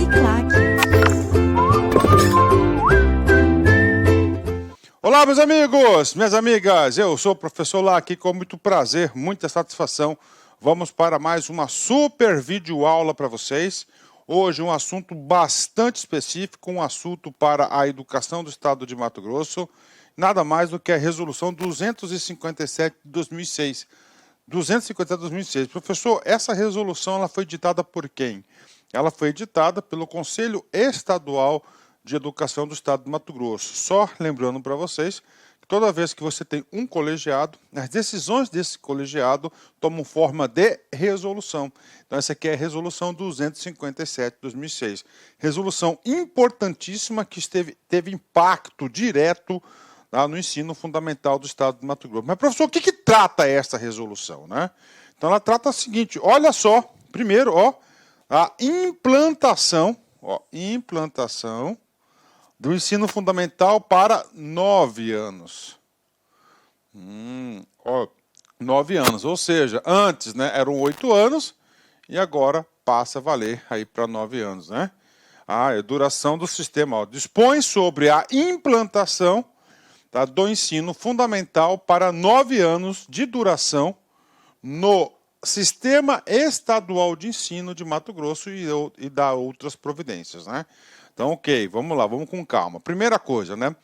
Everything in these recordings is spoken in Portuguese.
Uniclac. Olá, meus amigos, minhas amigas, eu sou o professor Lac, com muito prazer, muita satisfação. Vamos para mais uma super videoaula para vocês. Hoje um assunto bastante específico, um assunto para a educação do estado de Mato Grosso, nada mais do que a resolução 257 de 2006. 257 de 2006. Professor, essa resolução ela foi editada por quem? Ela foi editada pelo Conselho Estadual de Educação do Estado de Mato Grosso. Só lembrando para vocês que toda vez que você tem um colegiado, as decisões desse colegiado tomam forma de resolução. Então essa aqui é a resolução 257 de 2006. Resolução importantíssima que teve impacto direto no ensino fundamental do Estado de Mato Grosso. Mas, professor, o que trata essa resolução, né? Então ela trata o seguinte, olha só, primeiro, a implantação do ensino fundamental para 9 anos. 9 anos, ou seja, antes, né, eram 8 anos e agora passa a valer aí para 9 anos, né? A duração do sistema, dispõe sobre a implantação do ensino fundamental para 9 anos de duração no Sistema Estadual de Ensino de Mato Grosso e dá outras providências, né? Então, ok, vamos lá, vamos com calma. Primeira coisa, né?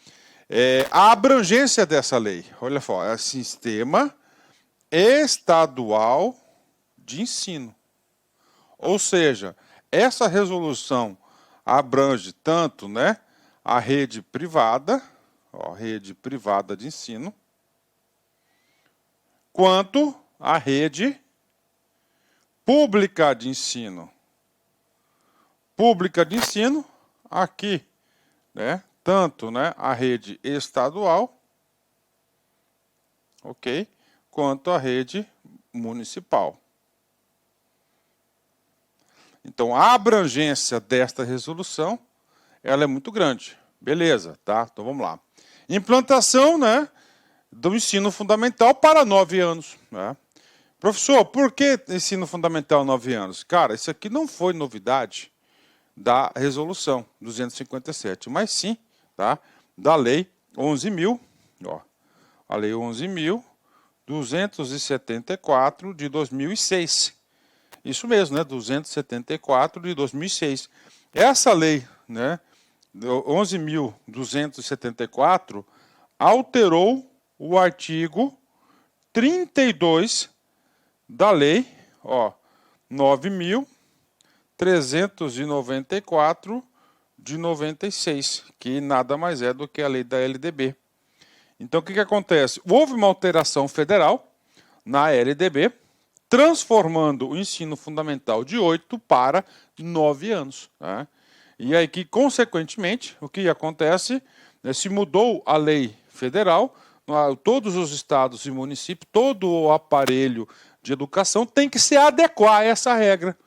A abrangência dessa lei. Olha só, é Sistema Estadual de Ensino. Ou seja, essa resolução abrange tanto, né, a rede privada, rede privada de ensino, quanto a rede pública de ensino. Pública de ensino, aqui, né, tanto, né, a rede estadual, ok, quanto a rede municipal. Então, a abrangência desta resolução, ela é muito grande. Beleza, tá? Então, vamos lá. Implantação, né, do ensino fundamental para 9 anos, né? Professor, por que ensino fundamental 9 anos? Cara, isso aqui não foi novidade da resolução 257, mas sim, tá, da lei 11.000, a lei 11.274 de 2006. Isso mesmo, né, 274 de 2006. Essa lei, né, 11.274 alterou o artigo 32 da lei, 9.394 de 96, que nada mais é do que a lei da LDB. Então, o que acontece? Houve uma alteração federal na LDB, transformando o ensino fundamental de 8 para 9 anos. Né? E aí que, consequentemente, o que acontece? Se mudou a lei federal, todos os estados e municípios, todo o aparelho de educação tem que se adequar a essa regra.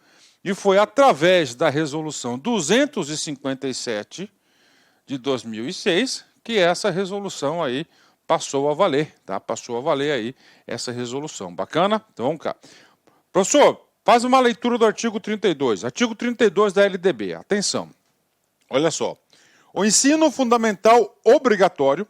E foi através da resolução 257 de 2006 que essa resolução aí passou a valer, tá? Passou a valer aí essa resolução. Bacana? Então vamos cá. Professor, faz uma leitura do artigo 32. Artigo 32 da LDB. Atenção. Olha só. O ensino fundamental obrigatório,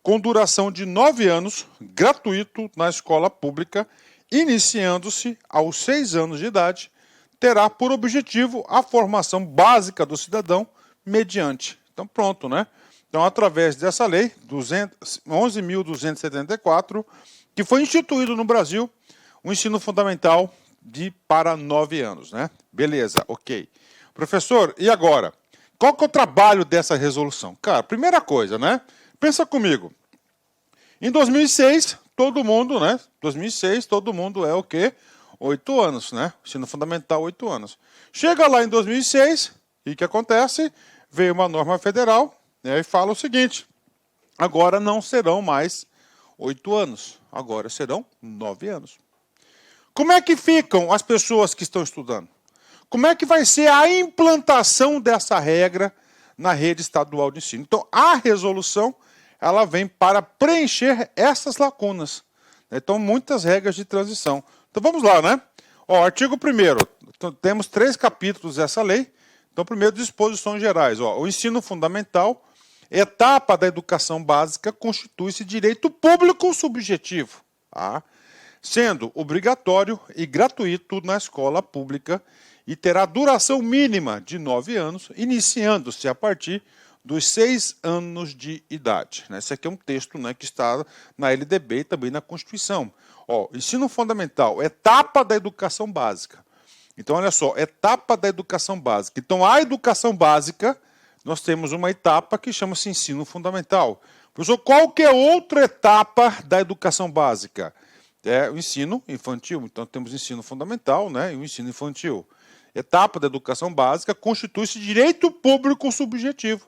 com duração de 9 anos, gratuito na escola pública, iniciando-se aos 6 anos de idade, terá por objetivo a formação básica do cidadão mediante. Então pronto, né? Então, através dessa lei, 11.274, que foi instituído no Brasil, o ensino fundamental para 9 anos, né? Beleza, ok. Professor, e agora? Qual que é o trabalho dessa resolução? Cara, primeira coisa, né? Pensa comigo. Em 2006, todo mundo, né? 2006, todo mundo é o quê? 8 anos, né? Ensino fundamental, 8 anos. Chega lá em 2006, e o que acontece? Veio uma norma federal, né, e fala o seguinte, agora não serão mais 8 anos, agora serão 9 anos. Como é que ficam as pessoas que estão estudando? Como é que vai ser a implantação dessa regra na rede estadual de ensino? Então, a resolução, ela vem para preencher essas lacunas. Então, muitas regras de transição. Então, vamos lá, né? Artigo 1º. Então, temos 3 capítulos dessa lei. Então, primeiro, disposições gerais. Ó, o ensino fundamental, etapa da educação básica, constitui-se direito público subjetivo, tá? Sendo obrigatório e gratuito na escola pública e terá duração mínima de 9 anos, iniciando-se a partir dos 6 anos de idade. Esse aqui é um texto, né, que está na LDB e também na Constituição. Ó, ensino fundamental, etapa da educação básica. Então, olha só, etapa da educação básica. Então, a educação básica, nós temos uma etapa que chama-se ensino fundamental. Professor, qual que é outra etapa da educação básica? É o ensino infantil. Então, temos ensino fundamental, né, e o ensino infantil. Etapa da educação básica constitui-se direito público subjetivo.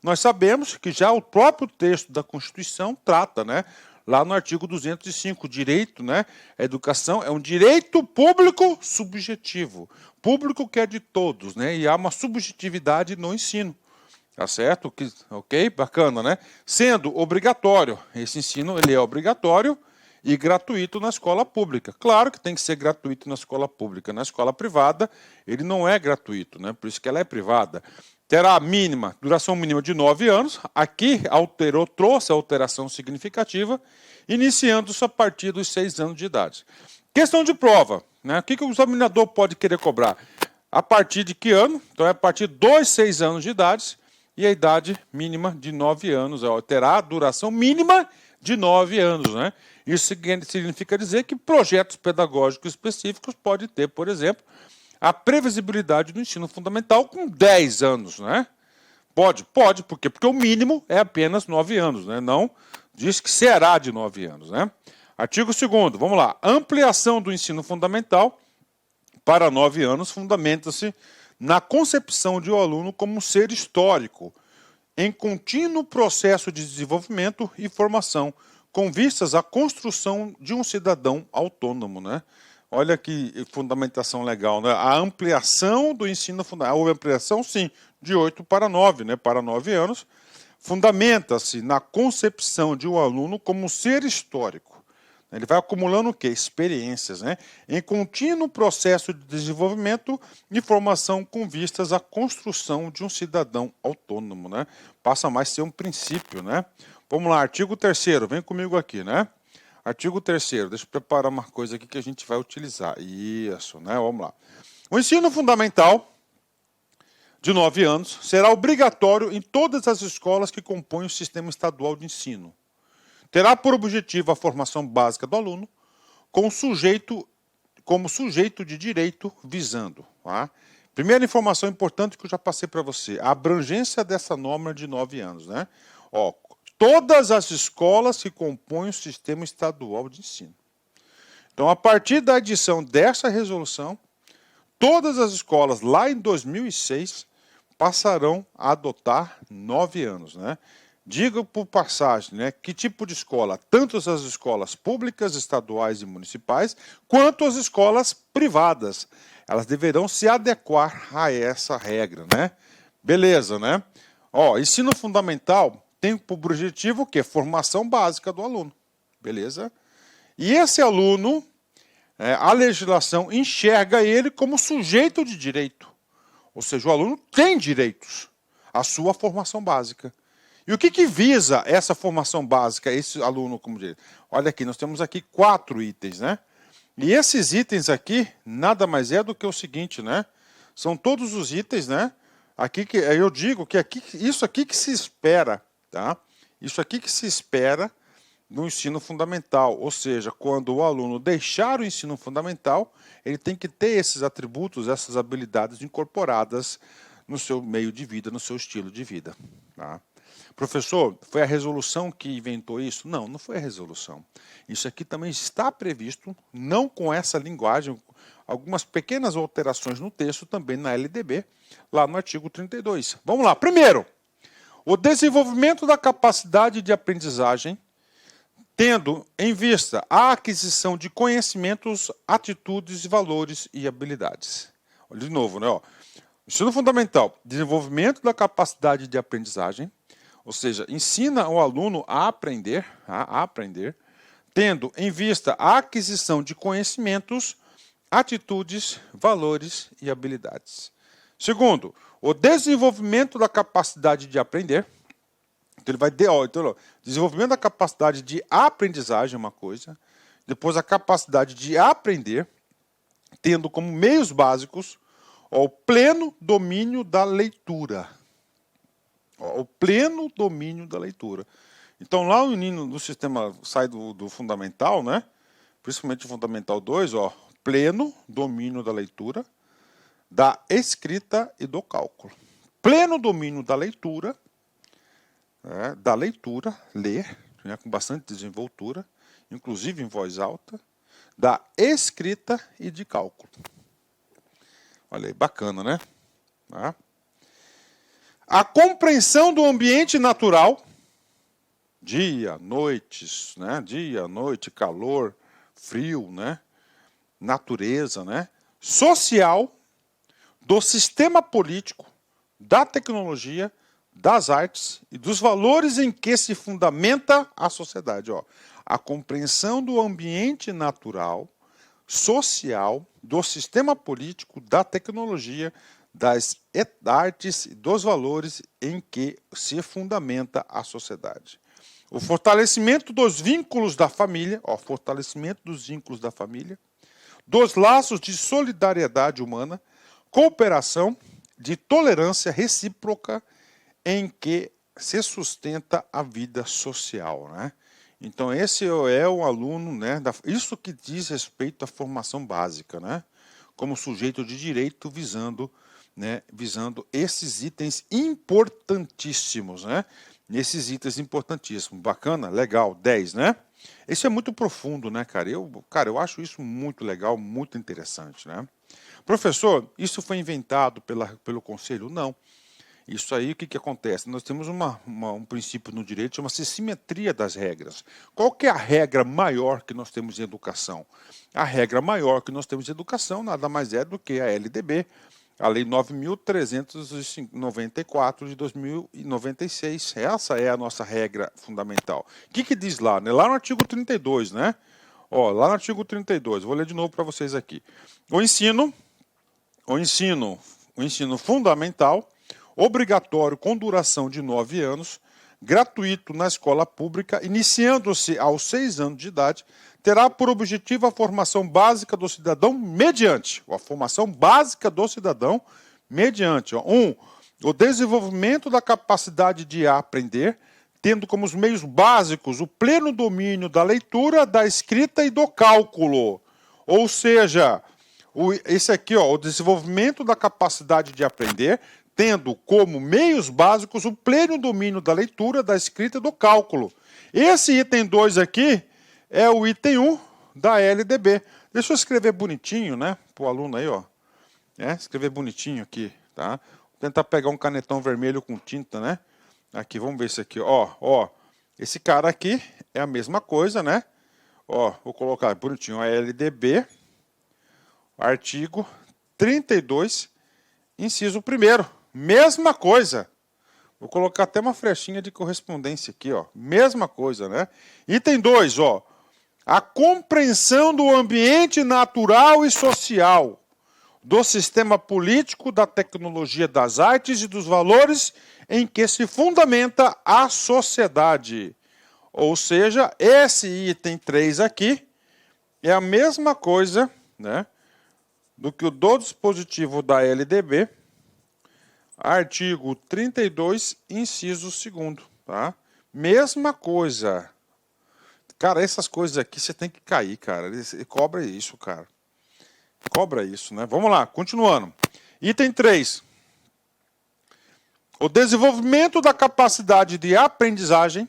Nós sabemos que já o próprio texto da Constituição trata, né, lá no artigo 205, direito, né, a educação é um direito público subjetivo. Público que é de todos, né, e há uma subjetividade no ensino. Tá certo? Ok? Bacana, né? Sendo obrigatório. Esse ensino ele é obrigatório e gratuito na escola pública. Claro que tem que ser gratuito na escola pública. Na escola privada, ele não é gratuito, né? Por isso que ela é privada. Terá duração mínima de 9 anos. Aqui trouxe a alteração significativa, iniciando-se a partir dos 6 anos de idade. Questão de prova, né? O que o examinador pode querer cobrar? A partir de que ano? Então é a partir dos 6 anos de idade e a idade mínima de 9 anos. Terá a duração mínima de 9 anos, né? Isso significa dizer que projetos pedagógicos específicos podem ter, por exemplo, a previsibilidade do ensino fundamental com 10 anos, né? Pode, por quê? Porque o mínimo é apenas 9 anos, né? Não diz que será de 9 anos, né? Artigo 2º, vamos lá. Ampliação do ensino fundamental para 9 anos fundamenta-se na concepção de um aluno como um ser histórico, em contínuo processo de desenvolvimento e formação, com vistas à construção de um cidadão autônomo, né? Olha que fundamentação legal, né? A ampliação do ensino fundamental, houve ampliação, sim, de 8 para 9, né? Para 9 anos, fundamenta-se na concepção de um aluno como um ser histórico. Ele vai acumulando o quê? Experiências, né? Em contínuo processo de desenvolvimento e formação com vistas à construção de um cidadão autônomo, né? Passa mais a ser um princípio, né? Vamos lá, artigo 3º, vem comigo aqui, né? Artigo 3º, deixa eu preparar uma coisa aqui que a gente vai utilizar. Isso, né? Vamos lá. O ensino fundamental de 9 anos será obrigatório em todas as escolas que compõem o sistema estadual de ensino. Terá por objetivo a formação básica do aluno como sujeito de direito visando. Tá? Primeira informação importante que eu já passei para você, a abrangência dessa norma de 9 anos. Né? Ó, todas as escolas que compõem o sistema estadual de ensino. Então, a partir da edição dessa resolução, todas as escolas lá em 2006 passarão a adotar 9 anos. Né? Diga por passagem, né, que tipo de escola? Tanto as escolas públicas, estaduais e municipais, quanto as escolas privadas. Elas deverão se adequar a essa regra, né? Beleza, né? Ó, ensino fundamental tem por objetivo o quê? Formação básica do aluno. Beleza? E esse aluno, a legislação enxerga ele como sujeito de direito. Ou seja, o aluno tem direitos à sua formação básica. E o que visa essa formação básica, esse aluno como direito? Olha aqui, nós temos aqui 4 itens, né? E esses itens aqui, nada mais é do que o seguinte, né? São todos os itens, né? Aqui que eu digo que isso aqui que se espera, tá? Isso aqui que se espera no ensino fundamental, ou seja, quando o aluno deixar o ensino fundamental, ele tem que ter esses atributos, essas habilidades incorporadas no seu meio de vida, no seu estilo de vida, tá? Professor, foi a resolução que inventou isso? Não, não foi a resolução. Isso aqui também está previsto, não com essa linguagem, algumas pequenas alterações no texto também na LDB, lá no artigo 32. Vamos lá. Primeiro, o desenvolvimento da capacidade de aprendizagem, tendo em vista a aquisição de conhecimentos, atitudes, valores e habilidades. Olha de novo, né? Ó. Ensino fundamental, desenvolvimento da capacidade de aprendizagem, ou seja, ensina o aluno a aprender, tendo em vista a aquisição de conhecimentos, atitudes, valores e habilidades. Segundo, O desenvolvimento da capacidade de aprender. Então, ele vai desenvolvimento da capacidade de aprendizagem é uma coisa. Depois, a capacidade de aprender, tendo como meios básicos o pleno domínio da leitura. O pleno domínio da leitura. Então, lá o menino do sistema sai do fundamental, né? Principalmente o fundamental 2, pleno domínio da leitura, da escrita e do cálculo. Pleno domínio da leitura, ler, né, com bastante desenvoltura, inclusive em voz alta, da escrita e de cálculo. Olha aí, bacana, né? Tá? A compreensão do ambiente natural, dia, noites, né? Dia, noite, calor, frio, né? Natureza, né? Social, do sistema político, da tecnologia, das artes e dos valores em que se fundamenta a sociedade. A compreensão do ambiente natural, social, do sistema político, da tecnologia, das artes e dos valores em que se fundamenta a sociedade. O fortalecimento dos vínculos da família, fortalecimento dos vínculos da família, dos laços de solidariedade humana, cooperação, de tolerância recíproca em que se sustenta a vida social, né? Então, esse é o aluno, né? Isso que diz respeito à formação básica, né? Como sujeito de direito visando esses itens importantíssimos, né? Nesses itens importantíssimos. Bacana? Legal. 10, né? Isso é muito profundo, né, cara? Eu acho isso muito legal, muito interessante, né? Professor, isso foi inventado pelo Conselho? Não. Isso aí, o que acontece? Nós temos um princípio no direito, chama-se simetria das regras. Qual que é a regra maior que nós temos em educação? A regra maior que nós temos em educação nada mais é do que a LDB, a Lei 9.394 de 2096. Essa é a nossa regra fundamental. O que diz lá? Lá no artigo 32, né? Lá no artigo 32, vou ler de novo para vocês aqui. O ensino fundamental, obrigatório com duração de 9 anos, gratuito na escola pública, iniciando-se aos 6 anos de idade, terá por objetivo a formação básica do cidadão mediante, o desenvolvimento da capacidade de aprender, tendo como os meios básicos o pleno domínio da leitura, da escrita e do cálculo. Ou seja, esse aqui, o desenvolvimento da capacidade de aprender, tendo como meios básicos o pleno domínio da leitura, da escrita e do cálculo. Esse item 2 aqui é o item 1 da LDB. Deixa eu escrever bonitinho, né, para o aluno aí, escrever bonitinho aqui, tá? Vou tentar pegar um canetão vermelho com tinta, né? Aqui, vamos ver isso aqui, esse cara aqui é a mesma coisa, né? Vou colocar bonitinho, a LDB, artigo 32, inciso 1º. Mesma coisa. Vou colocar até uma flechinha de correspondência aqui, mesma coisa, né? Item 2, a compreensão do ambiente natural e social, do sistema político, da tecnologia, das artes e dos valores em que se fundamenta a sociedade. Ou seja, esse item 3 aqui é a mesma coisa, né, do que o do dispositivo da LDB, artigo 32, inciso 2º, tá? Mesma coisa. Cara, essas coisas aqui você tem que cair, cara. Cobra isso, cara. Cobra isso, né? Vamos lá, continuando. Item 3. O desenvolvimento da capacidade de aprendizagem,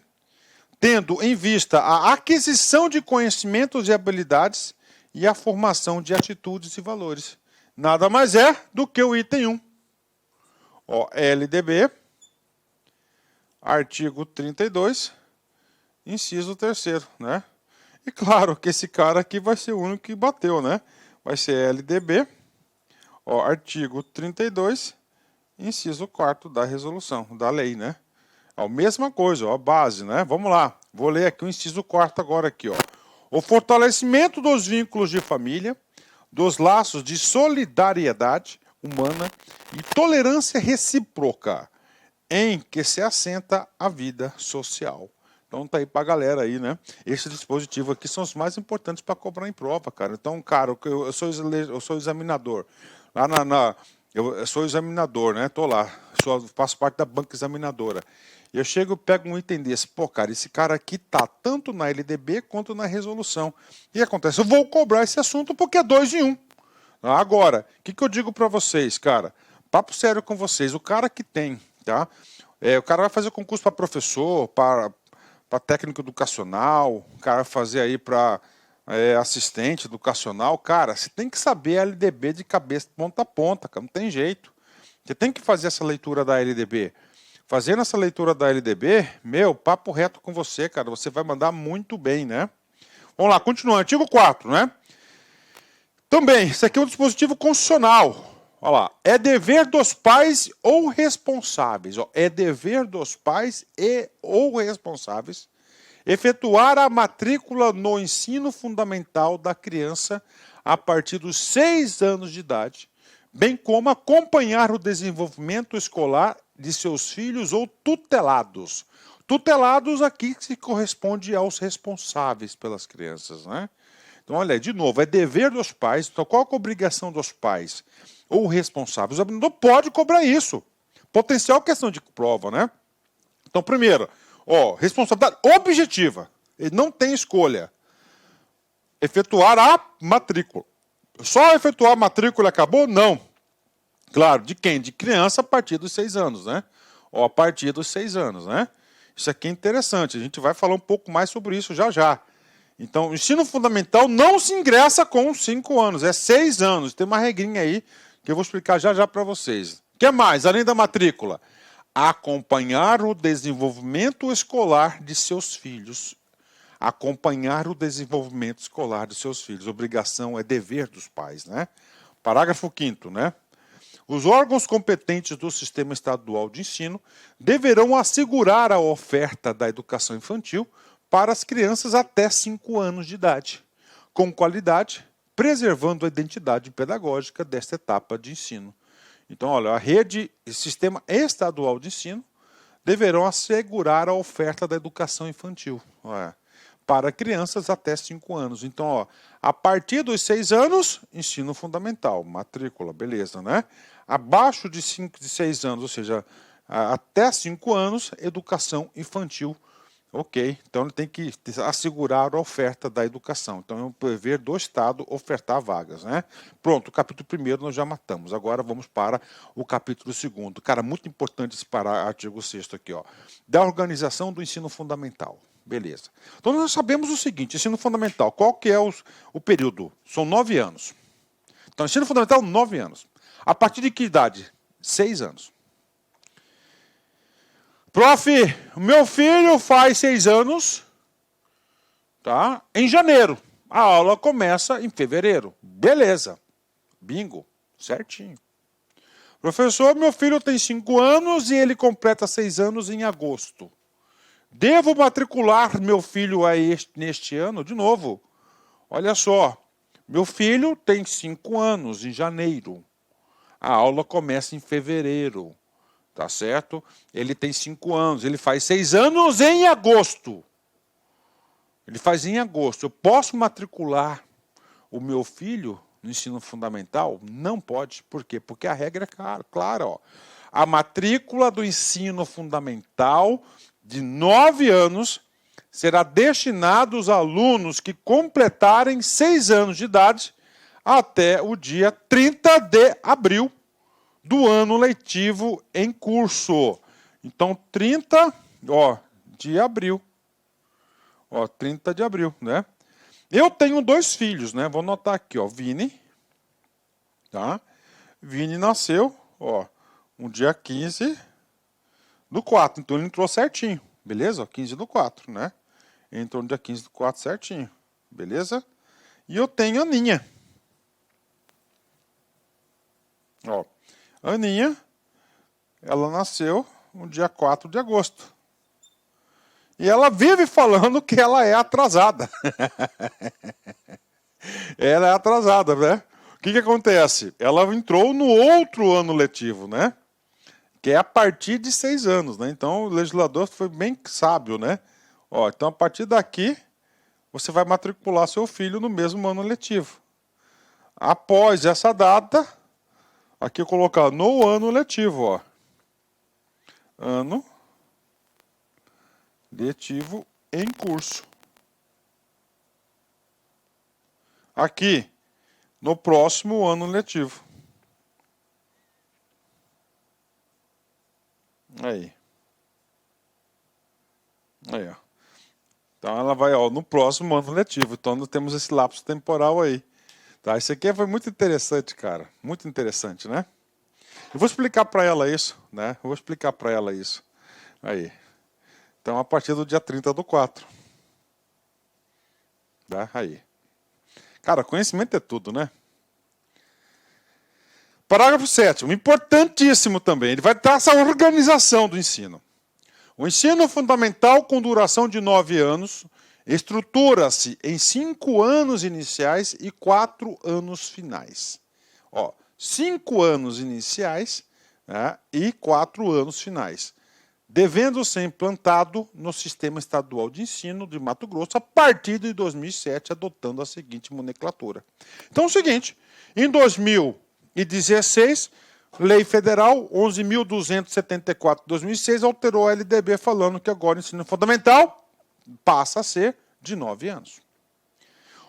tendo em vista a aquisição de conhecimentos e habilidades e a formação de atitudes e valores. Nada mais é do que o item 1. LDB, artigo 32, inciso 3º, né? E claro que esse cara aqui vai ser o único que bateu, né? Vai ser LDB, artigo 32, inciso 4º da resolução, da lei, né? Mesma coisa, base, né? Vamos lá, vou ler aqui o inciso 4º agora aqui, O fortalecimento dos vínculos de família, dos laços de solidariedade, humana e tolerância recíproca, em que se assenta a vida social. Então tá aí pra galera aí, né? Esses dispositivos aqui são os mais importantes para cobrar em prova, cara. Então, cara, eu sou examinador. Eu sou examinador, né? Tô lá, faço parte da banca examinadora. Eu chego e pego um item desse. Pô, cara, esse cara aqui tá tanto na LDB quanto na resolução. E acontece, eu vou cobrar esse assunto porque é 2 em 1. Agora, o que eu digo para vocês, cara? Papo sério com vocês. O cara que tem, tá? O cara vai fazer concurso para professor, para técnico educacional, o cara vai fazer aí para assistente educacional. Cara, você tem que saber a LDB de cabeça de ponta a ponta, cara, não tem jeito. Você tem que fazer essa leitura da LDB. Fazendo essa leitura da LDB, meu, papo reto com você, cara, você vai mandar muito bem, né? Vamos lá, continuando. Artigo 4, né? Também, isso aqui é um dispositivo constitucional. Olha lá, é dever dos pais ou responsáveis, ó, é dever dos pais ou responsáveis efetuar a matrícula no ensino fundamental da criança a partir dos 6 anos de idade, bem como acompanhar o desenvolvimento escolar de seus filhos ou tutelados. Tutelados aqui se corresponde aos responsáveis pelas crianças, né? Então, olha aí, de novo, é dever dos pais. Então, qual é a obrigação dos pais ou responsáveis? O examinador pode cobrar isso. Potencial questão de prova, né? Então, primeiro, responsabilidade objetiva. Ele não tem escolha. Efetuar a matrícula. Só efetuar a matrícula e acabou? Não. Claro, de quem? De criança a partir dos 6 anos, né? A partir dos 6 anos, né? Isso aqui é interessante. A gente vai falar um pouco mais sobre isso já já. Então, o ensino fundamental não se ingressa com 5 anos, é 6 anos. Tem uma regrinha aí que eu vou explicar já já para vocês. O que mais, além da matrícula? Acompanhar o desenvolvimento escolar de seus filhos. Acompanhar o desenvolvimento escolar de seus filhos. Obrigação é dever dos pais, né? Parágrafo 5º, né? Os órgãos competentes do Sistema Estadual de Ensino deverão assegurar a oferta da educação infantil para as crianças até 5 anos de idade, com qualidade, preservando a identidade pedagógica desta etapa de ensino. Então, olha, a rede e sistema estadual de ensino deverão assegurar a oferta da educação infantil para crianças até 5 anos. Então, a partir dos 6 anos, ensino fundamental, matrícula, beleza, né? Abaixo de 6 anos, ou seja, até 5 anos, educação infantil. Ok, então ele tem que assegurar a oferta da educação. Então é um dever do Estado ofertar vagas, né? Pronto, o capítulo 1º nós já matamos. Agora vamos para o capítulo 2º. Cara, muito importante esse artigo 6º aqui, ó. Da organização do ensino fundamental. Beleza. Então nós sabemos o seguinte, ensino fundamental, qual que é o período? São 9 anos. Então ensino fundamental, 9 anos. A partir de que idade? 6 anos. Prof, meu filho faz 6 anos, tá? Em janeiro. A aula começa em fevereiro. Beleza. Bingo. Certinho. Professor, meu filho tem 5 anos e ele completa 6 anos em agosto. Devo matricular meu filho neste ano? De novo. Olha só. Meu filho tem 5 anos em janeiro. A aula começa em fevereiro. Tá certo? Ele tem 5 anos, ele faz 6 anos em agosto. Ele faz em agosto. Eu posso matricular o meu filho no ensino fundamental? Não pode. Por quê? Porque a regra é clara. Ó. A matrícula do ensino fundamental de 9 anos será destinada aos alunos que completarem 6 anos de idade até o dia 30 de abril do ano letivo em curso. Então, 30 de abril. 30 de abril, né? Eu tenho 2 filhos, né? Vou anotar aqui, Vini. Tá? Vini nasceu, no dia 15 do 4. Então, ele entrou certinho. Beleza? 15 do 4, né? Ele entrou no dia 15 do 4 certinho. Beleza? E eu tenho a Aninha. Aninha, ela nasceu no dia 4 de agosto. E ela vive falando que ela é atrasada. Ela é atrasada, né? que acontece? Ela entrou no outro ano letivo, né? Que é a partir de 6 anos, né? Então o legislador foi bem sábio, né? Ó, então a partir daqui você vai matricular seu filho no mesmo ano letivo. Após essa data, aqui eu colocar no ano letivo, ó. Ano letivo em curso. Aqui, no próximo ano letivo. Aí. Aí, ó. Então ela vai, ó, no próximo ano letivo. Então nós temos esse lapso temporal aí. Tá? Isso aqui foi muito interessante, cara. Muito interessante, né? Eu vou explicar para ela isso, né? Eu vou explicar para ela isso. Aí. Então, a partir do dia 30/4. Tá? Aí. Cara, conhecimento é tudo, né? Parágrafo 7º, importantíssimo também. Ele vai dar essa organização do ensino. O ensino fundamental com duração de 9 anos estrutura-se em 5 anos iniciais e 4 anos finais. Ó, 5 anos iniciais, né, e 4 anos finais, devendo ser implantado no Sistema Estadual de Ensino de Mato Grosso a partir de 2007, adotando a seguinte nomenclatura. Então é o seguinte, em 2016, Lei Federal 11.274 de 2006 alterou a LDB falando que agora o ensino fundamental passa a ser de 9 anos.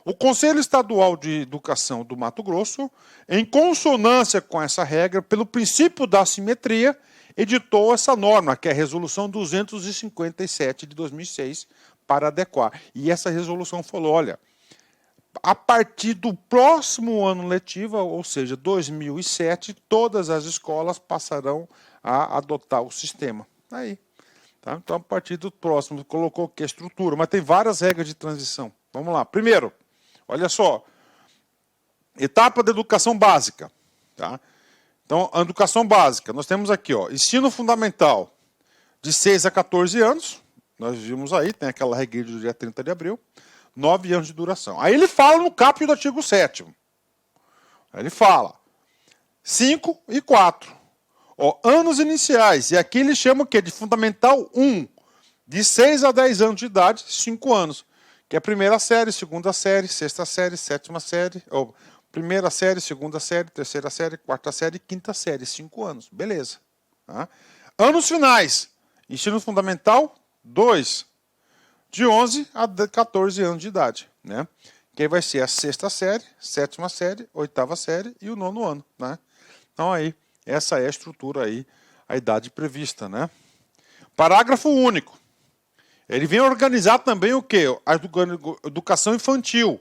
O Conselho Estadual de Educação do Mato Grosso, em consonância com essa regra, pelo princípio da simetria, editou essa norma, que é a Resolução 257 de 2006, para adequar. E essa resolução falou, olha, a partir do próximo ano letivo, ou seja, 2007, todas as escolas passarão a adotar o sistema. Aí, tá? Então, a partir do próximo, colocou aqui a estrutura, mas tem várias regras de transição. Vamos lá. Primeiro, olha só, etapa da educação básica. Tá? Então, a educação básica, nós temos aqui, ó, ensino fundamental de 6 a 14 anos, nós vimos aí, tem aquela regra do dia 30 de abril, 9 anos de duração. Aí ele fala no caput do artigo 7º. Aí ele fala 5 e 4. Ó, anos iniciais. E aqui ele chama o quê? De fundamental 1. De 6 a 10 anos de idade, 5 anos. Que é primeira série, segunda série, sexta série, sétima série. Ou primeira série, segunda série, terceira série, quarta série, quinta série. 5 anos. Beleza. Tá? Anos finais. Ensino fundamental 2. De 11 a 14 anos de idade, né? Que aí vai ser a sexta série, sétima série, oitava série e o 9º ano, né? Então aí, essa é a estrutura aí, a idade prevista, né? Parágrafo único. Ele vem organizar também o quê? A educação infantil.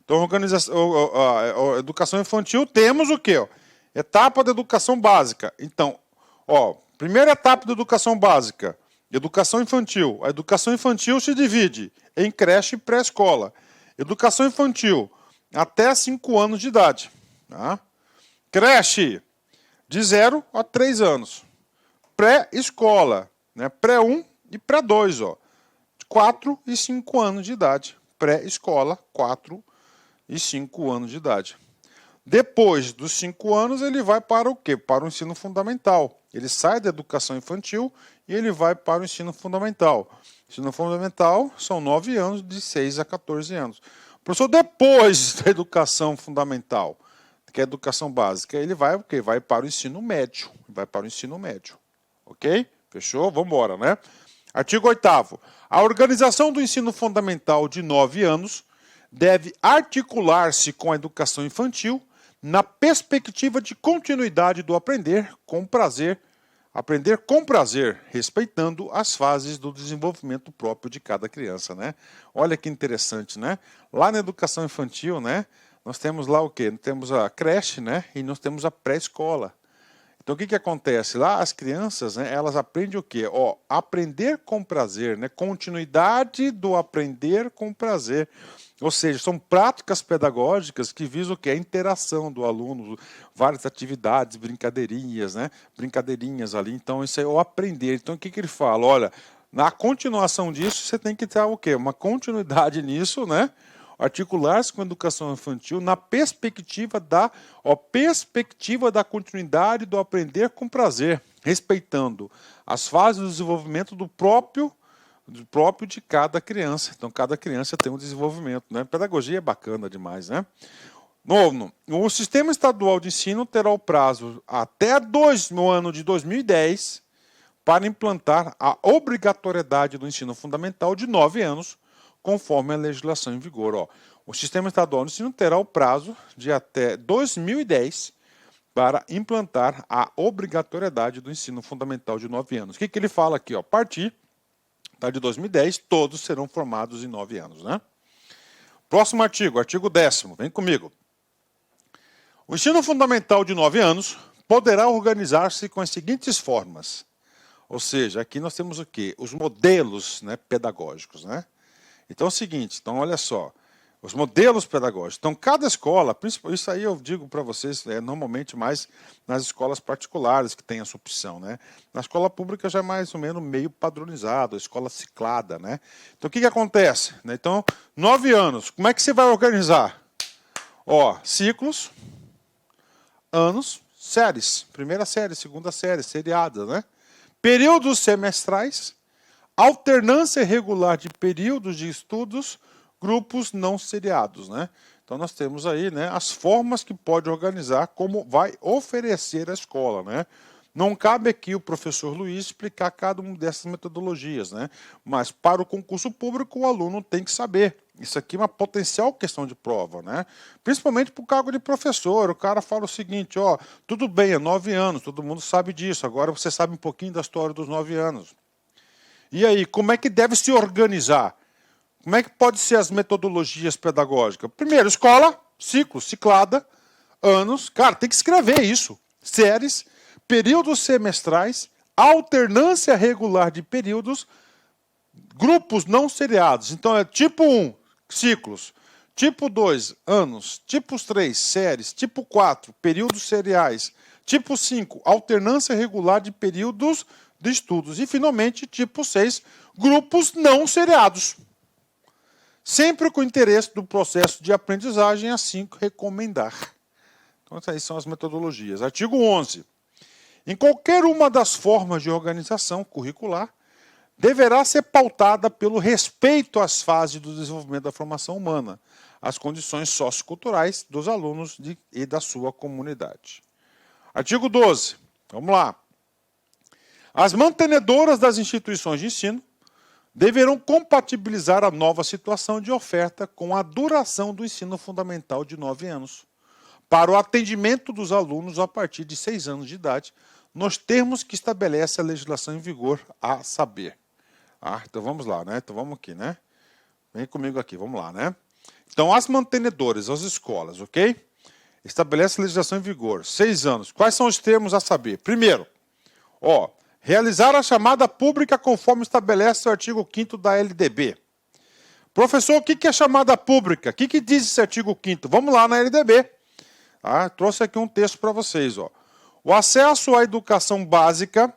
Então, a educação infantil temos o quê? Etapa da educação básica. Então, ó, primeira etapa da educação básica, educação infantil. A educação infantil se divide em creche e pré-escola. Educação infantil até 5 anos de idade. Tá? Creche de 0 a 3 anos. Pré-escola, né? Pré-1 e pré-2, ó. 4 e 5 anos de idade. Pré-escola, 4 e 5 anos de idade. Depois dos 5 anos, ele vai para o quê? Para o ensino fundamental. Ele sai da educação infantil e ele vai para o ensino fundamental. Ensino fundamental são 9 anos, de 6 a 14 anos. Professor, depois da educação fundamental, que é a educação básica, ele vai o quê? Vai para o ensino médio. Vai para o ensino médio. Ok? Fechou? Vamos embora, né? Artigo 8º. A organização do ensino fundamental de 9 anos deve articular-se com a educação infantil na perspectiva de continuidade do aprender com prazer, respeitando as fases do desenvolvimento próprio de cada criança, né? Olha que interessante, né? Lá na educação infantil, né, nós temos lá o quê? Nós temos a creche, né, e nós temos a pré-escola. Então, o que acontece? Lá as crianças, né, elas aprendem o quê? Ó, aprender com prazer, né? Continuidade do aprender com prazer. Ou seja, são práticas pedagógicas que visam o quê? A interação do aluno, várias atividades, brincadeirinhas, né? Brincadeirinhas ali. Então, isso é o aprender. Então, o que ele fala? Olha, na continuação disso, você tem que ter o quê? Uma continuidade nisso, né? articular-se com a educação infantil na perspectiva da continuidade do aprender com prazer, respeitando as fases do desenvolvimento do próprio de cada criança. Então, cada criança tem um desenvolvimento, né? Pedagogia é bacana demais, né? Nono, o Sistema Estadual de Ensino terá o prazo até no ano de 2010 para implantar a obrigatoriedade do ensino fundamental de 9 anos, conforme a legislação em vigor. Ó, o Sistema Estadual de Ensino terá o prazo de até 2010 para implantar a obrigatoriedade do ensino fundamental de 9 anos. O que ele fala aqui? Ó, a partir de 2010, todos serão formados em 9 anos. Né? Próximo artigo, artigo 10º, vem comigo. O ensino fundamental de 9 anos poderá organizar-se com as seguintes formas. Ou seja, aqui nós temos o quê? Os modelos, né, pedagógicos. Né? Então é o seguinte, então olha só, os modelos pedagógicos. Então cada escola, isso aí eu digo para vocês, normalmente mais nas escolas particulares que tem essa opção. Né? Na escola pública já é mais ou menos meio padronizado, a escola ciclada. Né? Então o que acontece? Né? Então, 9 anos, como é que você vai organizar? Ó, ciclos, anos, séries, primeira série, segunda série, seriadas, né? Períodos semestrais, alternância regular de períodos de estudos, grupos não seriados, né? Então nós temos aí, né, as formas que pode organizar, como vai oferecer a escola, né? Não cabe aqui o professor Luiz explicar cada uma dessas metodologias, né? Mas para o concurso público o aluno tem que saber. Isso aqui é uma potencial questão de prova, né? Principalmente para o cargo de professor. O cara fala o seguinte, ó, tudo bem, é 9 anos, todo mundo sabe disso. Agora você sabe um pouquinho da história dos 9 anos. E aí, como é que deve se organizar? Como é que pode ser as metodologias pedagógicas? Primeiro, escola, ciclo, ciclada, anos. Cara, tem que escrever isso. Séries, períodos semestrais, alternância regular de períodos, grupos não seriados. Então é tipo 1, ciclos. Tipo 2, anos. Tipo 3, séries. Tipo 4, períodos seriais. Tipo 5, alternância regular de períodos de estudos. E, finalmente, tipo 6, grupos não seriados. Sempre com o interesse do processo de aprendizagem, assim recomendar. Então, essas são as metodologias. Artigo 11. Em qualquer uma das formas de organização curricular, deverá ser pautada pelo respeito às fases do desenvolvimento da formação humana, às condições socioculturais dos alunos e da sua comunidade. Artigo 12. Vamos lá. As mantenedoras das instituições de ensino deverão compatibilizar a nova situação de oferta com a duração do ensino fundamental de 9 anos, para o atendimento dos alunos a partir de 6 anos de idade, nos termos que estabelece a legislação em vigor, a saber. Então vamos lá, né? Então vamos aqui, né? Vem comigo aqui, vamos lá, né? Então, as mantenedoras, as escolas, ok? Estabelece a legislação em vigor, 6 anos. Quais são os termos a saber? Primeiro, ó, realizar a chamada pública conforme estabelece o artigo 5º da LDB. Professor, o que é chamada pública? O que diz esse artigo 5º? Vamos lá na LDB. Trouxe aqui um texto para vocês. Ó. O acesso à educação básica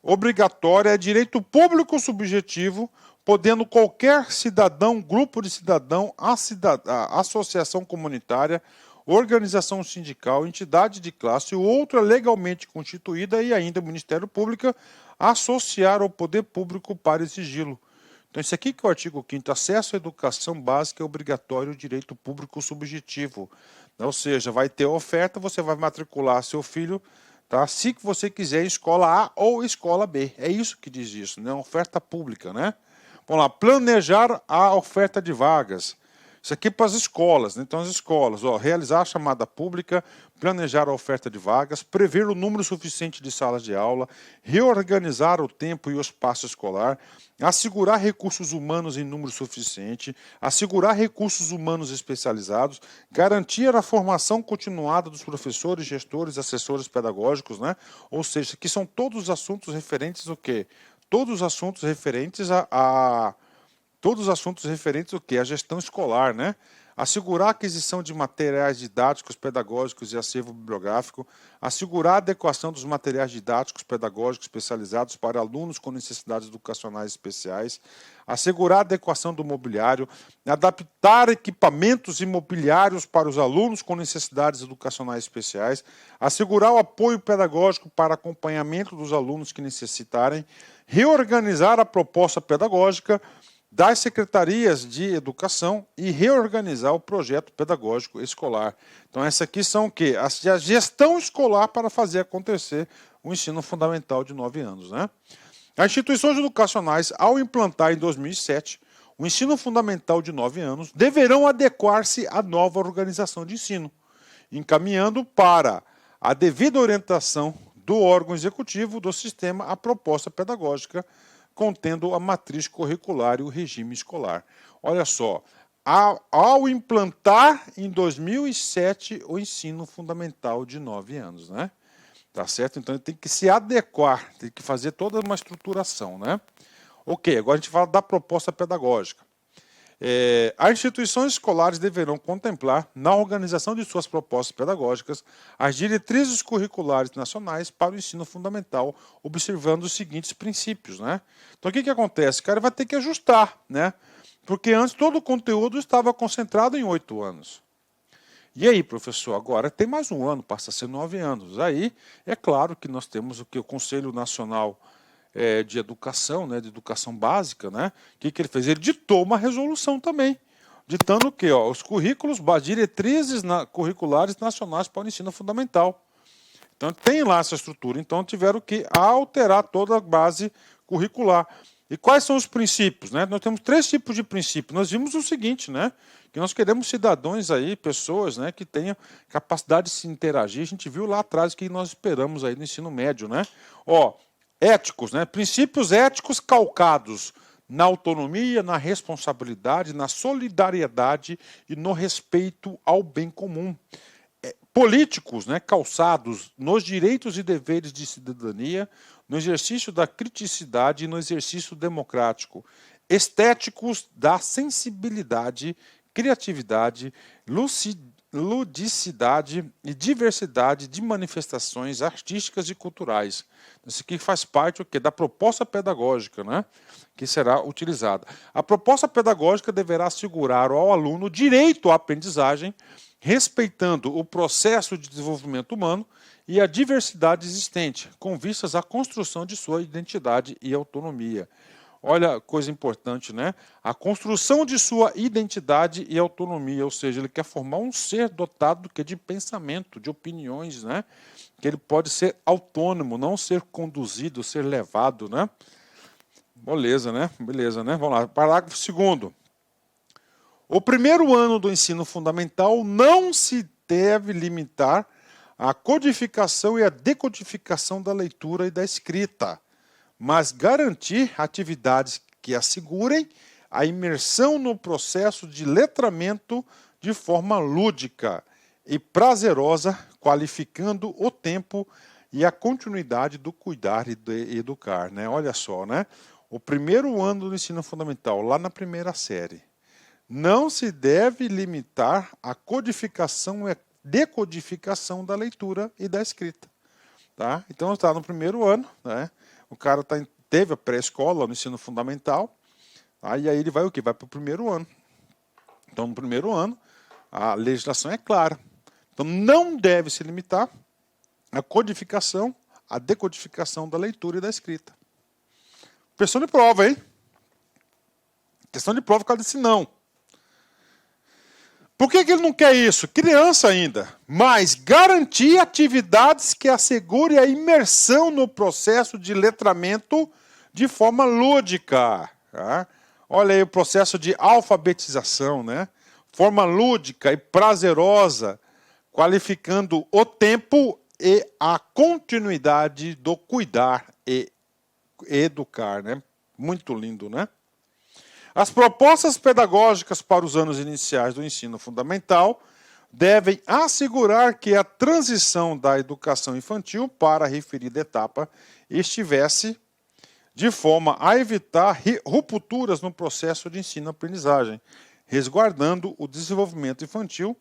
obrigatória é direito público subjetivo, podendo qualquer cidadão, grupo de cidadão, associação comunitária, organização sindical, entidade de classe ou outra legalmente constituída e ainda o Ministério Público associar ao poder público para exigi-lo. Então, isso aqui que é o artigo 5º, acesso à educação básica é obrigatório, direito público subjetivo. Ou seja, vai ter oferta, você vai matricular seu filho, tá? Se você quiser em escola A ou escola B. É isso que diz isso, né? Oferta pública, né? Vamos lá, planejar a oferta de vagas. Isso aqui para as escolas, né? Então as escolas, ó, realizar a chamada pública, planejar a oferta de vagas, prever o número suficiente de salas de aula, reorganizar o tempo e o espaço escolar, assegurar recursos humanos em número suficiente, assegurar recursos humanos especializados, garantir a formação continuada dos professores, gestores, assessores pedagógicos, né? Ou seja, que são todos os assuntos referentes ao quê? Todos os assuntos referentes todos os assuntos referentes ao quê? À gestão escolar, né? assegurar a aquisição de materiais didáticos, pedagógicos e acervo bibliográfico, assegurar a adequação dos materiais didáticos, pedagógicos especializados para alunos com necessidades educacionais especiais, assegurar a adequação do mobiliário, adaptar equipamentos imobiliários para os alunos com necessidades educacionais especiais, assegurar o apoio pedagógico para acompanhamento dos alunos que necessitarem, reorganizar a proposta pedagógica das secretarias de educação e reorganizar o projeto pedagógico escolar. Então, essas aqui são o quê? A gestão escolar para fazer acontecer o ensino fundamental de 9 anos, né? As instituições educacionais, ao implantar em 2007 o ensino fundamental de 9 anos, deverão adequar-se à nova organização de ensino, encaminhando para a devida orientação do órgão executivo do sistema a proposta pedagógica contendo a matriz curricular e o regime escolar. Olha só, ao implantar em 2007 o ensino fundamental de 9 anos, né? Tá certo? Então ele tem que se adequar, tem que fazer toda uma estruturação, né? Ok, agora a gente fala da proposta pedagógica. As instituições escolares deverão contemplar, na organização de suas propostas pedagógicas, as diretrizes curriculares nacionais para o ensino fundamental, observando os seguintes princípios, né? Então, o que acontece? O cara vai ter que ajustar, né? Porque antes todo o conteúdo estava concentrado em 8 anos. E aí, professor, agora tem mais um ano, passa a ser 9 anos. Aí, é claro que nós temos o Conselho Nacional de Educação, né, de Educação Básica, né? O que ele fez? Ele ditou uma resolução também, ditando o quê? Os currículos, diretrizes curriculares nacionais para o ensino fundamental. Então, tem lá essa estrutura. Então, tiveram que alterar toda a base curricular. E quais são os princípios, né? Nós temos 3 tipos de princípios. Nós vimos o seguinte, né? Que nós queremos cidadãos aí, pessoas, né, que tenham capacidade de se interagir. A gente viu lá atrás o que nós esperamos aí no ensino médio, né? Éticos, né? Princípios éticos calcados na autonomia, na responsabilidade, na solidariedade e no respeito ao bem comum. Políticos, né, calçados nos direitos e deveres de cidadania, no exercício da criticidade e no exercício democrático. Estéticos da sensibilidade, criatividade, ludicidade e diversidade de manifestações artísticas e culturais. Isso aqui faz parte da proposta pedagógica, né, que será utilizada. A proposta pedagógica deverá assegurar ao aluno o direito à aprendizagem, respeitando o processo de desenvolvimento humano e a diversidade existente, com vistas à construção de sua identidade e autonomia. Olha, coisa importante, né? A construção de sua identidade e autonomia, ou seja, ele quer formar um ser dotado de pensamento, de opiniões, né? Que ele pode ser autônomo, não ser conduzido, ser levado, né? Beleza, né? Beleza, né? Vamos lá. Parágrafo 2º. O primeiro ano do ensino fundamental não se deve limitar à codificação e à decodificação da leitura e da escrita, mas garantir atividades que assegurem a imersão no processo de letramento de forma lúdica e prazerosa, qualificando o tempo e a continuidade do cuidar e de educar, né? Olha só, né? O primeiro ano do ensino fundamental, lá na primeira série, não se deve limitar à codificação e decodificação da leitura e da escrita. Tá? Então, está no primeiro ano, né? O cara teve a pré-escola no ensino fundamental, tá? E aí ele vai o quê? Vai para o primeiro ano. Então, no primeiro ano, a legislação é clara. Então, não deve se limitar à codificação, à decodificação da leitura e da escrita. Questão de prova, hein? Questão de prova, o cara disse não. Por que ele não quer isso? Criança ainda. Mas garantir atividades que assegurem a imersão no processo de letramento de forma lúdica. Tá? Olha aí o processo de alfabetização, né? Forma lúdica e prazerosa, qualificando o tempo e a continuidade do cuidar e educar, né? Muito lindo, né? As propostas pedagógicas para os anos iniciais do ensino fundamental devem assegurar que a transição da educação infantil para a referida etapa estivesse de forma a evitar rupturas no processo de ensino-aprendizagem. resguardando o desenvolvimento infantil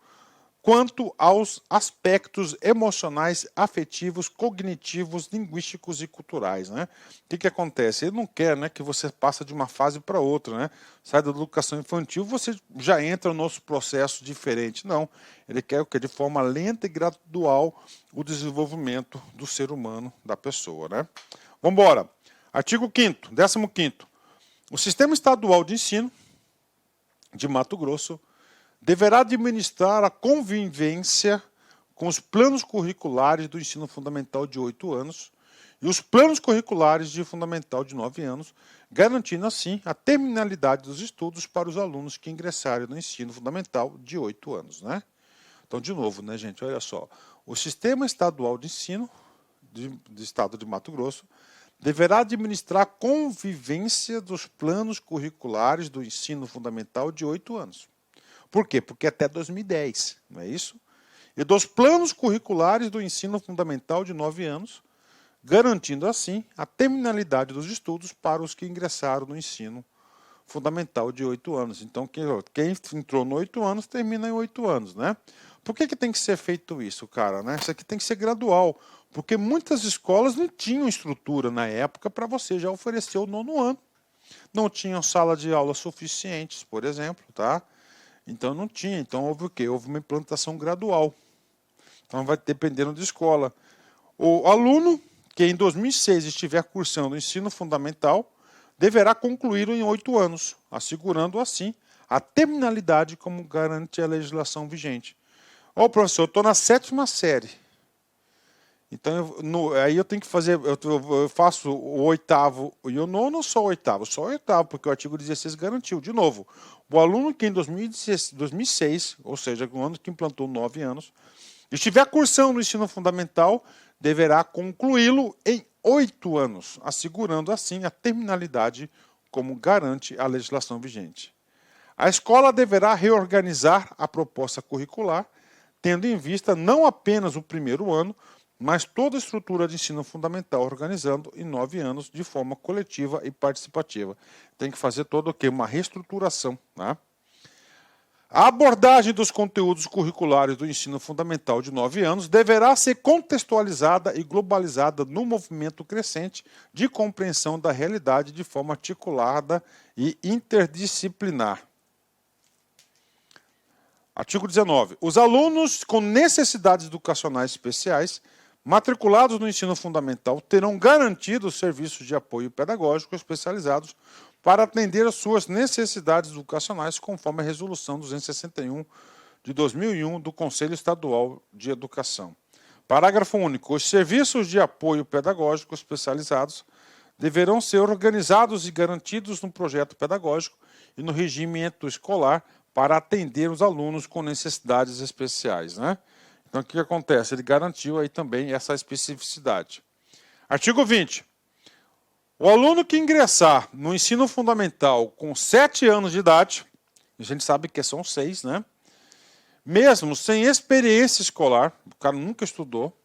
quanto aos aspectos emocionais, afetivos, cognitivos, linguísticos e culturais, né? O que acontece? Ele não quer, né, que você passe de uma fase para outra, né? Sai da educação infantil, você já entra no nosso processo diferente. Não, ele quer o que de forma lenta e gradual o desenvolvimento do ser humano, da pessoa, né? Vamos embora. Artigo 5º, 15º. O Sistema Estadual de Ensino de Mato Grosso deverá administrar a convivência com os planos curriculares do ensino fundamental de 8 anos e os planos curriculares de fundamental de 9 anos, garantindo assim a terminalidade dos estudos para os alunos que ingressarem no ensino fundamental de 8 anos, né? Então, de novo, né, gente, olha só. O Sistema Estadual de Ensino do Estado de Mato Grosso deverá administrar a convivência dos planos curriculares do ensino fundamental de 8 anos. Por quê? Porque até 2010, não é isso? E dos planos curriculares do ensino fundamental de 9 anos, garantindo assim a terminalidade dos estudos para os que ingressaram no ensino fundamental de 8 anos. Então, quem entrou no 8 anos, termina em 8 anos, né? Por que tem que ser feito isso, cara? Né? Isso aqui tem que ser gradual, porque muitas escolas não tinham estrutura na época para você já oferecer o 9º ano. Não tinham sala de aula suficientes, por exemplo, tá? Então não tinha. Então houve o quê? Houve uma implantação gradual. Então vai dependendo da escola. O aluno que em 2006 estiver cursando o ensino fundamental deverá concluí-lo em 8 anos, assegurando assim a terminalidade como garante a legislação vigente. Ó, professor, eu estou na 7ª série. Então, aí eu tenho que fazer, eu faço o 8º e o 9º, só o 8º, porque o artigo 16 garantiu. De novo, o aluno que em 2006, ou seja, o ano que implantou 9 anos, estiver cursando o ensino fundamental, deverá concluí-lo em 8 anos, assegurando assim a terminalidade como garante a legislação vigente. A escola deverá reorganizar a proposta curricular, tendo em vista não apenas o primeiro ano, mas toda a estrutura de ensino fundamental, organizando em 9 anos de forma coletiva e participativa. Tem que fazer todo o quê? Uma reestruturação, né? A abordagem dos conteúdos curriculares do ensino fundamental de 9 anos deverá ser contextualizada e globalizada no movimento crescente de compreensão da realidade de forma articulada e interdisciplinar. Artigo 19. Os alunos com necessidades educacionais especiais matriculados no ensino fundamental terão garantido os serviços de apoio pedagógico especializados para atender às suas necessidades educacionais, conforme a Resolução 261 de 2001 do Conselho Estadual de Educação. Parágrafo único. Os serviços de apoio pedagógico especializados deverão ser organizados e garantidos no projeto pedagógico e no regimento escolar para atender os alunos com necessidades especiais, né? Então, o que acontece? Ele garantiu aí também essa especificidade. Artigo 20. O aluno que ingressar no ensino fundamental com 7 anos de idade, a gente sabe que são 6, né? Mesmo sem experiência escolar, o cara nunca estudou,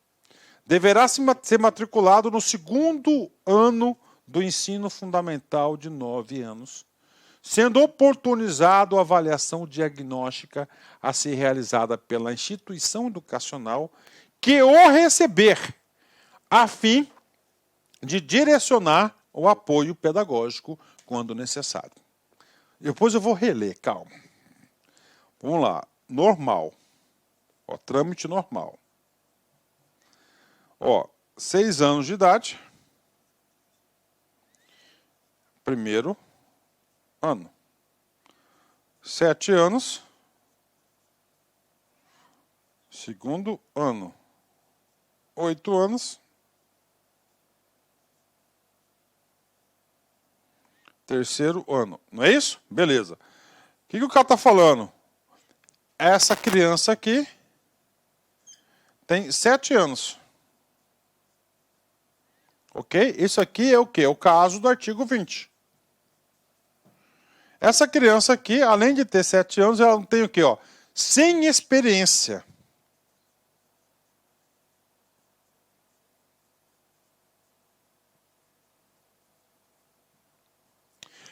deverá ser matriculado no 2º ano do ensino fundamental de 9 anos, sendo oportunizado a avaliação diagnóstica a ser realizada pela instituição educacional que o receber, a fim de direcionar o apoio pedagógico quando necessário. Depois eu vou reler, calma. Vamos lá. Normal. Ó, trâmite normal. Ó, 6 anos de idade. Primeiro ano. 7 anos. Segundo ano. 8 anos. Terceiro ano. Não é isso? Beleza. O que o cara está falando? Essa criança aqui tem 7 anos. Ok? Isso aqui é o quê? É o caso do artigo 20. Essa criança aqui, além de ter 7 anos, ela não tem o quê? Ó, sem experiência.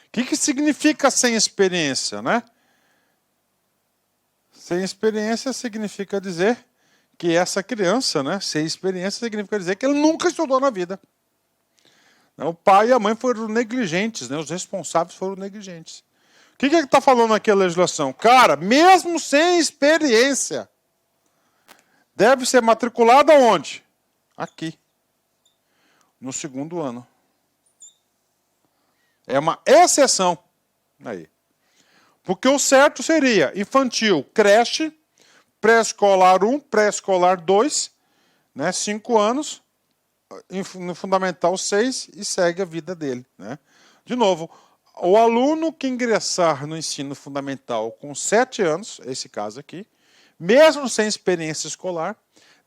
O que significa sem experiência, né? Sem experiência significa dizer que essa criança, né, sem experiência significa dizer que ele nunca estudou na vida. O pai e a mãe foram negligentes, né, os responsáveis foram negligentes. O que está falando aqui a legislação? Cara, mesmo sem experiência, deve ser matriculado aonde? Aqui, no segundo ano. É uma exceção. Aí. Porque o certo seria infantil, creche, pré-escolar 1, pré-escolar 2, né, 5 anos, no fundamental 6 e segue a vida dele. Né? De novo, o aluno que ingressar no ensino fundamental com 7 anos, esse caso aqui, mesmo sem experiência escolar,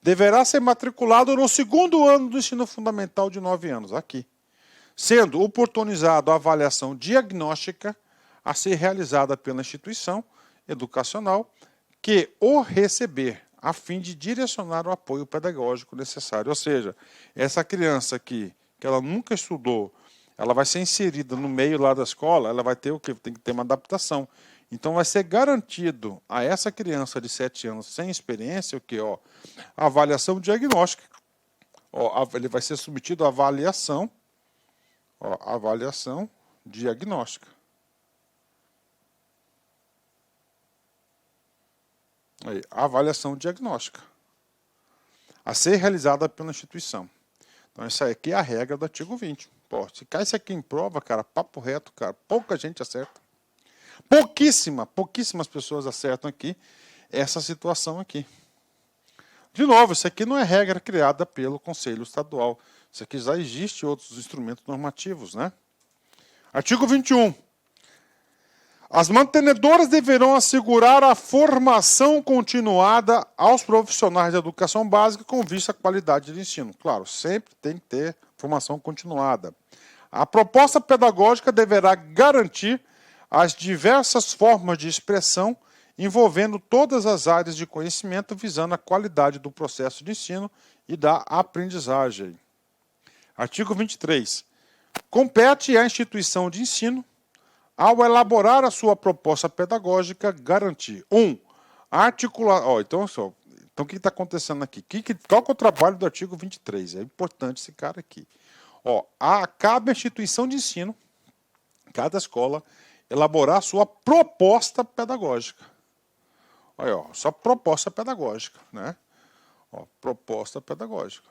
deverá ser matriculado no segundo ano do ensino fundamental de 9 anos, aqui, sendo oportunizado a avaliação diagnóstica a ser realizada pela instituição educacional que o receber, a fim de direcionar o apoio pedagógico necessário. Ou seja, essa criança aqui, que ela nunca estudou, ela vai ser inserida no meio lá da escola, ela vai ter o quê? Tem que ter uma adaptação. Então vai ser garantido a essa criança de 7 anos sem experiência o quê? Ó, a avaliação diagnóstica. Ó, ele vai ser submetido à avaliação, ó, avaliação diagnóstica. Aí, a avaliação diagnóstica a ser realizada pela instituição. Então, essa aqui é a regra do artigo 20. Pô, se cai isso aqui em prova, cara, papo reto, cara, pouca gente acerta. Pouquíssimas pessoas acertam aqui essa situação aqui. De novo, isso aqui não é regra criada pelo Conselho Estadual. Isso aqui já existe outros instrumentos normativos, né? Artigo 21. As mantenedoras deverão assegurar a formação continuada aos profissionais da educação básica com vista à qualidade de ensino. Claro, sempre tem que ter formação continuada. A proposta pedagógica deverá garantir as diversas formas de expressão envolvendo todas as áreas de conhecimento visando a qualidade do processo de ensino e da aprendizagem. Artigo 23. Compete à instituição de ensino, ao elaborar a sua proposta pedagógica, garantir então o que está acontecendo aqui? Qual que é o trabalho do artigo 23? É importante esse cara aqui. Cabe à instituição de ensino, cada escola, elaborar a sua proposta pedagógica. Olha, sua proposta pedagógica, né? Proposta pedagógica.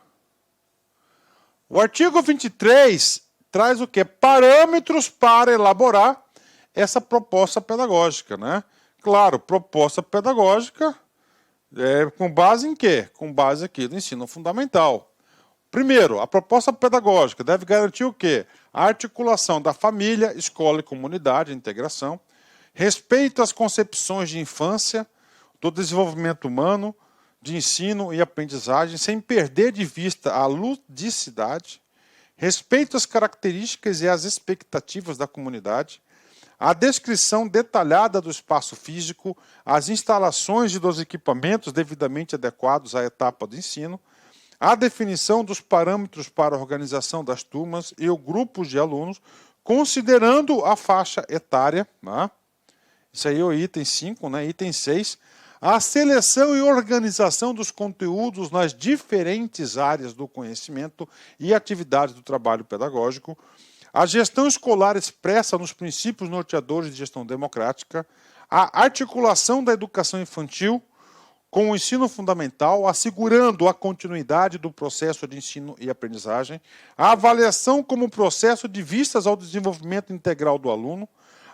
O artigo 23 traz o quê? Parâmetros para elaborar essa proposta pedagógica, né? Claro, proposta pedagógica com base em quê? Com base aqui no ensino fundamental. Primeiro, a proposta pedagógica deve garantir o quê? A articulação da família, escola e comunidade, integração, respeito às concepções de infância, do desenvolvimento humano, de ensino e aprendizagem, sem perder de vista a ludicidade, respeito às características e às expectativas da comunidade, a descrição detalhada do espaço físico, as instalações e dos equipamentos devidamente adequados à etapa do ensino, a definição dos parâmetros para a organização das turmas e o grupo de alunos, considerando a faixa etária, né? Isso aí é o item 5, né? Item 6, a seleção e organização dos conteúdos nas diferentes áreas do conhecimento e atividades do trabalho pedagógico, a gestão escolar expressa nos princípios norteadores de gestão democrática, a articulação da educação infantil com o ensino fundamental, assegurando a continuidade do processo de ensino e aprendizagem, a avaliação como processo de vistas ao desenvolvimento integral do aluno,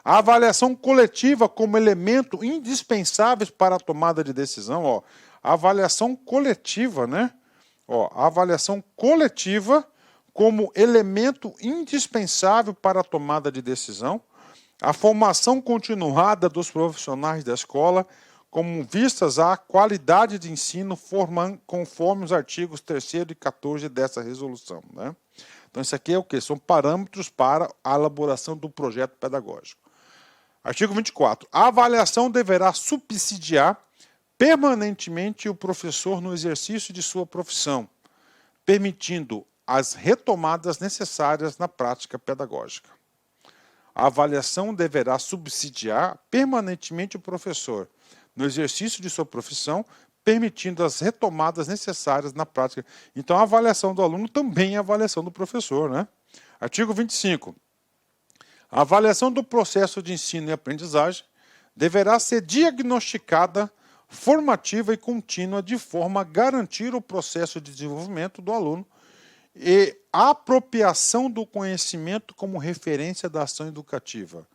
a avaliação coletiva como elemento indispensável para a tomada de decisão, a avaliação coletiva, né? A avaliação coletiva como elemento indispensável para a tomada de decisão, a formação continuada dos profissionais da escola, como vistas à qualidade de ensino, conforme os artigos 3º e 14 dessa resolução. Né? Então, isso aqui é o quê? São parâmetros para a elaboração do projeto pedagógico. Artigo 24. A avaliação deverá subsidiar permanentemente o professor no exercício de sua profissão, permitindo as retomadas necessárias na prática pedagógica. A avaliação deverá subsidiar permanentemente o professor. no exercício de sua profissão, permitindo as retomadas necessárias na prática. Então, a avaliação do aluno também é a avaliação do professor, né? Artigo 25. A avaliação do processo de ensino e aprendizagem deverá ser diagnosticada, formativa e contínua, de forma a garantir o processo de desenvolvimento do aluno e a apropriação do conhecimento como referência da ação educativa.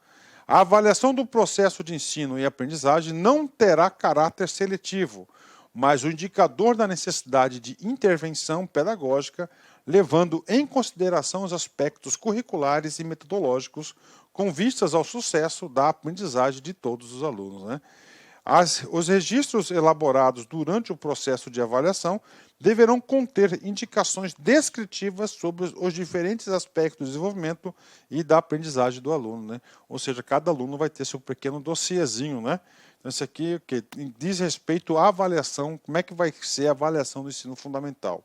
A avaliação do processo de ensino e aprendizagem não terá caráter seletivo, mas o indicador da necessidade de intervenção pedagógica, levando em consideração os aspectos curriculares e metodológicos com vistas ao sucesso da aprendizagem de todos os alunos, né? Os registros elaborados durante o processo de avaliação deverão conter indicações descritivas sobre os diferentes aspectos do desenvolvimento e da aprendizagem do aluno, né? Ou seja, cada aluno vai ter seu pequeno dossiezinho, né? Então, isso aqui que diz respeito à avaliação, como é que vai ser a avaliação do ensino fundamental.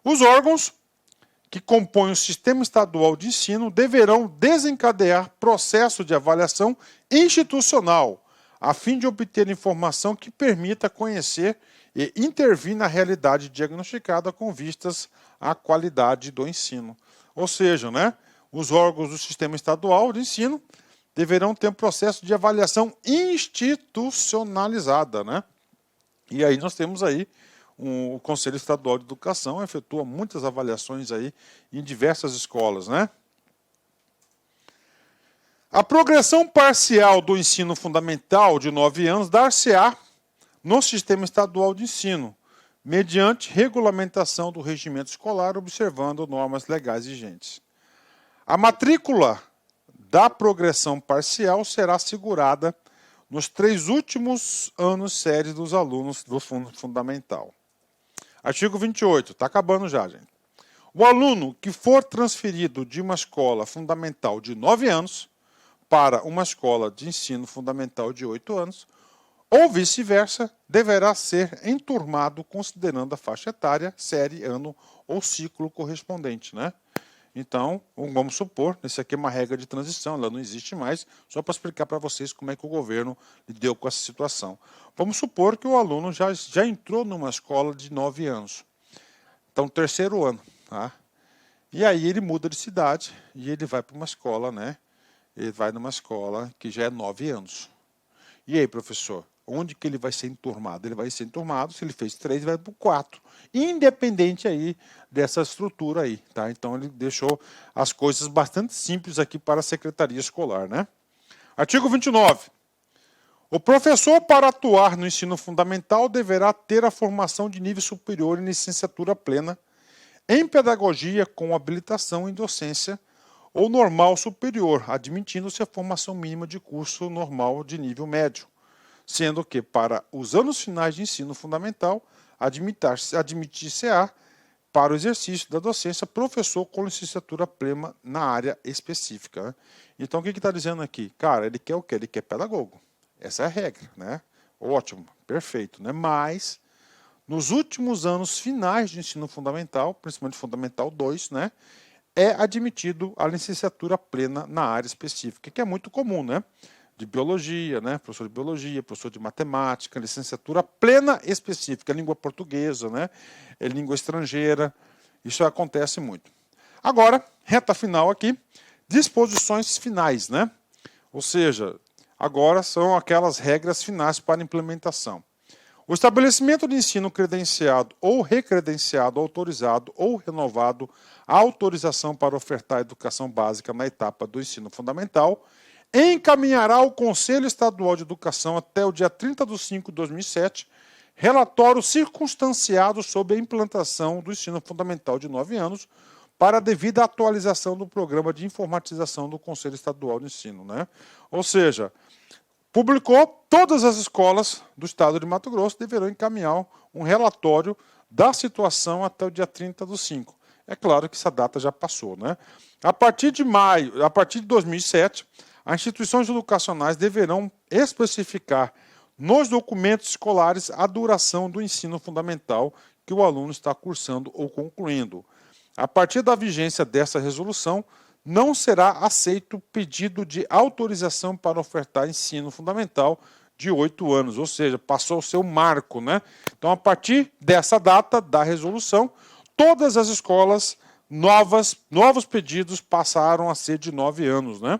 Os órgãos que compõem o Sistema Estadual de Ensino deverão desencadear processo de avaliação institucional, a fim de obter informação que permita conhecer e intervir na realidade diagnosticada com vistas à qualidade do ensino. Ou seja, né, os órgãos do Sistema Estadual de Ensino deverão ter um processo de avaliação institucionalizada, né? E aí nós temos aí o Conselho Estadual de Educação, efetua muitas avaliações aí em diversas escolas, né? A progressão parcial do ensino fundamental de 9 anos dar-se-á no Sistema Estadual de Ensino, mediante regulamentação do regimento escolar, observando normas legais vigentes. A matrícula da progressão parcial será assegurada nos 3 últimos anos séries dos alunos do fundamental. Artigo 28, está acabando já, gente. O aluno que for transferido de uma escola fundamental de 9 anos para uma escola de ensino fundamental de 8 anos, ou vice-versa, deverá ser enturmado considerando a faixa etária, série, ano ou ciclo correspondente, né? Então, vamos supor, isso aqui é uma regra de transição, ela não existe mais, só para explicar para vocês como é que o governo lidou com essa situação. Vamos supor que o aluno já entrou numa escola de 9 anos, então 3º ano, tá? E aí ele muda de cidade e ele vai para uma escola, né? Ele vai numa escola que já é 9 anos. E aí, professor, onde que ele vai ser enturmado? Ele vai ser enturmado, se ele fez 3, vai para o 4. Independente aí dessa estrutura aí, tá? Então ele deixou as coisas bastante simples aqui para a Secretaria Escolar, né? Artigo 29. O professor, para atuar no ensino fundamental, deverá ter a formação de nível superior em licenciatura plena em pedagogia com habilitação em docência ou normal superior, admitindo-se a formação mínima de curso normal de nível médio, sendo que, para os anos finais de ensino fundamental, admitir-se-á para o exercício da docência professor com licenciatura plena na área específica, né? Então, o que está dizendo aqui? Cara, ele quer o quê? Ele quer pedagogo. Essa é a regra, né? Ótimo, perfeito, né? Mas, nos últimos anos finais de ensino fundamental, principalmente Fundamental 2, né? É admitido a licenciatura plena na área específica, que é muito comum, né? De biologia, né? Professor de biologia, professor de matemática, licenciatura plena específica, língua portuguesa, né? Língua estrangeira, isso acontece muito. Agora, reta final aqui, disposições finais, né? Ou seja, agora são aquelas regras finais para implementação. O estabelecimento de ensino credenciado ou recredenciado, autorizado ou renovado a autorização para ofertar educação básica na etapa do ensino fundamental encaminhará ao Conselho Estadual de Educação até o dia 30 de 5 de 2007 relatório circunstanciado sobre a implantação do ensino fundamental de 9 anos para a devida atualização do programa de informatização do Conselho Estadual de Ensino, né? Ou seja, publicou, todas as escolas do estado de Mato Grosso deverão encaminhar um relatório da situação até o dia 30 do 5. É claro que essa data já passou, né? A partir de 2007, as instituições educacionais deverão especificar nos documentos escolares a duração do ensino fundamental que o aluno está cursando ou concluindo. A partir da vigência dessa resolução, não será aceito pedido de autorização para ofertar ensino fundamental de 8 anos, ou seja, passou o seu marco, né? Então, a partir dessa data da resolução, todas as escolas novos pedidos passaram a ser de 9 anos, né?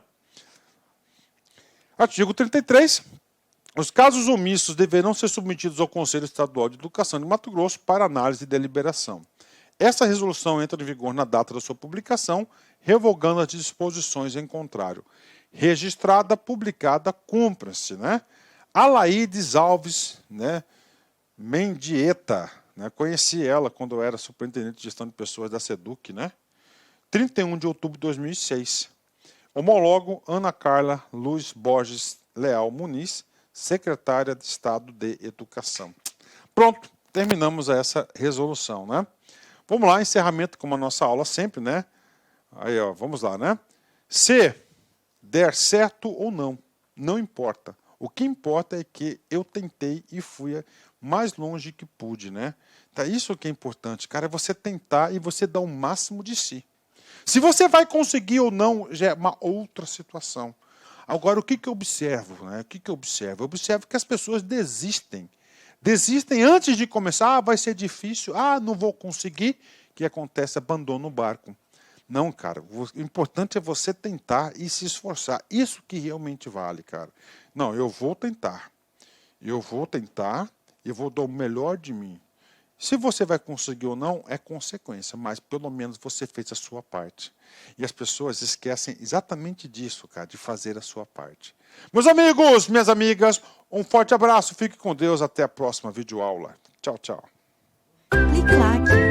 Artigo 33. Os casos omissos deverão ser submetidos ao Conselho Estadual de Educação de Mato Grosso para análise e deliberação. Essa resolução entra em vigor na data da sua publicação, revogando as disposições em contrário. Registrada, publicada, cumpra-se, né? Alaides Alves, né? Mendieta, né? Conheci ela quando eu era superintendente de gestão de pessoas da SEDUC, né? 31 de outubro de 2006. Homólogo Ana Carla Luz Borges Leal Muniz, secretária de Estado de Educação. Pronto, terminamos essa resolução, né? Vamos lá, encerramento como a nossa aula sempre, né? Aí, ó, vamos lá, né? Se der certo ou não, não importa. O que importa é que eu tentei e fui mais longe que pude, né? Então, isso que é importante, cara, é você tentar e você dar o máximo de si. Se você vai conseguir ou não, já é uma outra situação. Agora, o que eu observo? Né? O que eu observo? Eu observo que as pessoas desistem. Desistem antes de começar. Ah, vai ser difícil. Ah, não vou conseguir. O que acontece? Abandona o barco. Não, cara. O importante é você tentar e se esforçar. Isso que realmente vale, cara. Não, eu vou tentar. Eu vou tentar e vou dar o melhor de mim. Se você vai conseguir ou não, é consequência, mas pelo menos você fez a sua parte. E as pessoas esquecem exatamente disso, cara, de fazer a sua parte. Meus amigos, minhas amigas, um forte abraço, fique com Deus, até a próxima videoaula. Tchau, tchau. Clique like.